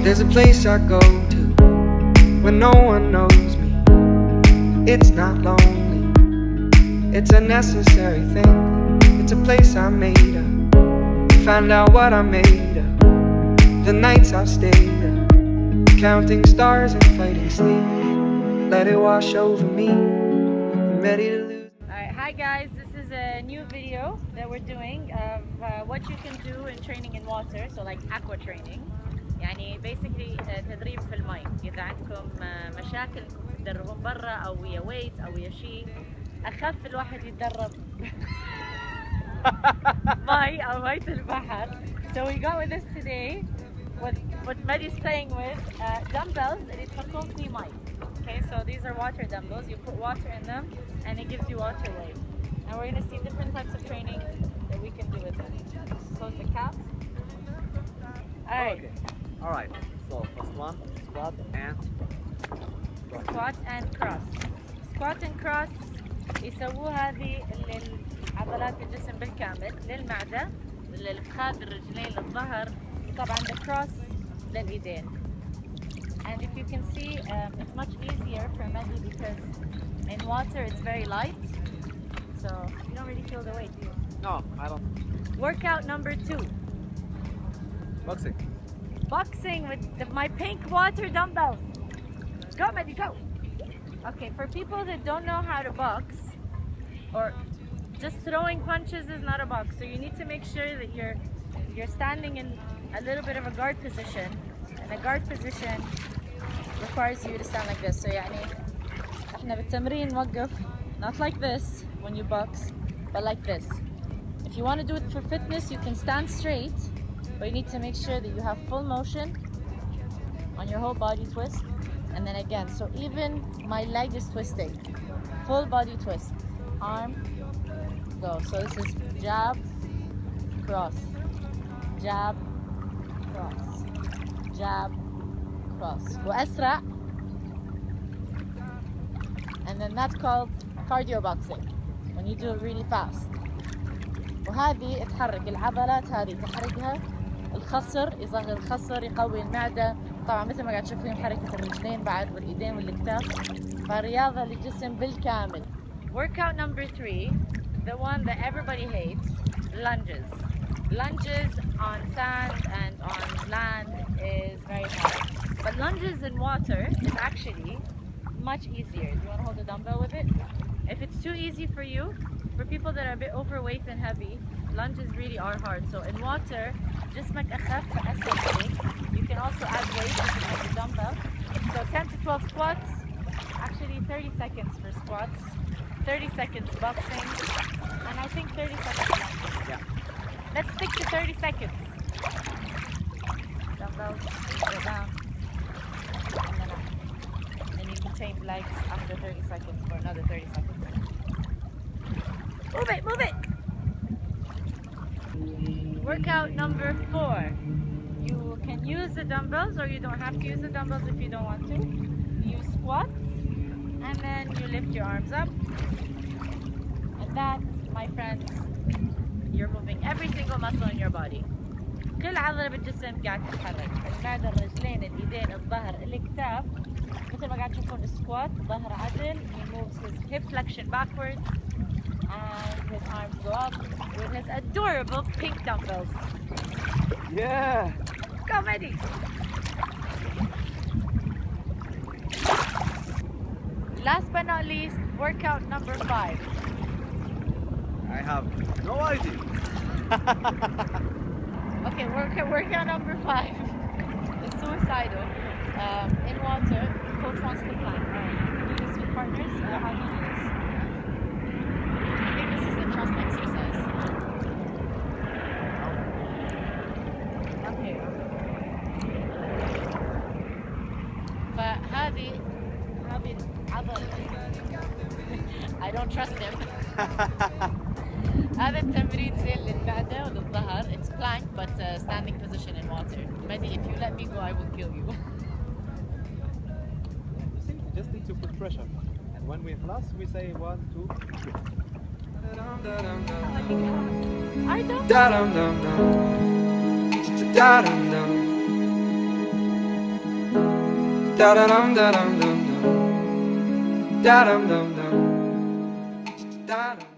There's a place I go to when no one knows me. It's not lonely, it's a necessary thing. It's a place I made up, found out what I made of. The nights I've stayed up, counting stars and fighting sleep. Let it wash over me, I'm ready to lose. Alright, hi guys, this is a new video that we're doing of what you can do in training in water, so like aqua training. يعني basically تدريب في المي. إذا عندكم مشاكل إنكم تدربون برا أو ويا ويت أو ويا شيء، أخف الواحد يتدرب مي أو مية البحر. So we got with us today what Maddie's playing with dumbbells اللي تحطون فيه مي. Okay, so these are water dumbbells. You put water in them and it gives you water weight. And we're going to see different types of training that we can do with them. Close the cap. Alright. Okay. Alright. So first one, squat and cross. Squat and cross. Squat and cross يسووها هذه لعضلات الجسم بالكامل، للمعدة، للفخذ، للرجلين، للظهر، وطبعا الكروس للإيدين. And if you can see, it's much easier for Mehdi because in water it's very light, so you don't really feel the weight, do you? No, I don't. Workout number 2. Boxing. Boxing with my pink water dumbbells. Go Mehdi, go! Okay, for people that don't know how to box, or just throwing punches is not a box, so you need to make sure that you're standing in a little bit of a guard position, and a guard position requires you to stand like this. So يعني احنا بالتمرين نوقف not like this when you box, but like this. If you want to do it for fitness, you can stand straight, but you need to make sure that you have full motion on your whole body twist. And then again, so even my leg is twisting. Full body twist. Arm, go. So this is jab, cross, jab, cross, jab, cross. وأسرع. And then that's called cardio boxing, when you do it really fast. وهذه تحرك العضلات، هذه تحركها الخصر، يصغر الخصر، يقوي المعدة. طبعا مثل ما قاعد تشوفين حركة الرجلين بعد والإيدين والكتاف، فرياضة للجسم بالكامل. Workout number 3, the one that everybody hates, lunges. Lunges on sand and on land is very hard. But lunges in water is actually much easier. Do you want to hold the dumbbell with it? If it's too easy for you, for people that are a bit overweight and heavy, lunges really are hard. So in water, جسمك أخف فأسهل. You can also add weight if you have the dumbbell. So 10 to 12 squats, actually 30 seconds for squats, 30 seconds boxing, and I think 30 seconds lunges. Yeah. Let's stick to 30 seconds. Dumbbells, go down, and then up. Then you can change legs after 30 seconds for another 30 seconds. Move it, move it! Workout number 4. You can use the dumbbells or you don't have to use the dumbbells if you don't want to. You squat and then you lift your arms up. And that, my friends, you're moving every single muscle in your body. كل عضلة بالجسم قاعد تتحرك. المعدة، الرجلين، الإيدين، الظهر، الكتاف. مثل ما قاعد تشوفون السكوات، ظهر عدل. He moves his hip flexion backwards. And his arms go up with his adorable pink dumbbells. Yeah. Go, Mehdi! Last but not least, workout number 5. I have no idea. Okay, workout number 5. It's suicidal. In water, coach wants to plan. Alright, you do this with partners? How do you do this? I think this is the trust exercise. Okay. فهذه العضلة I don't trust him. هذا التمرين زين للمعدة وللظهر. It's plank but standing position in water. Mehdi, if you let me go, I will kill you. You just need to put pressure. And when we class, we say 1, 2, 3. I don't. Da dum dum dum, da dum dum. Da da dum da dum dum dum. Da dum dum dum. Da dum.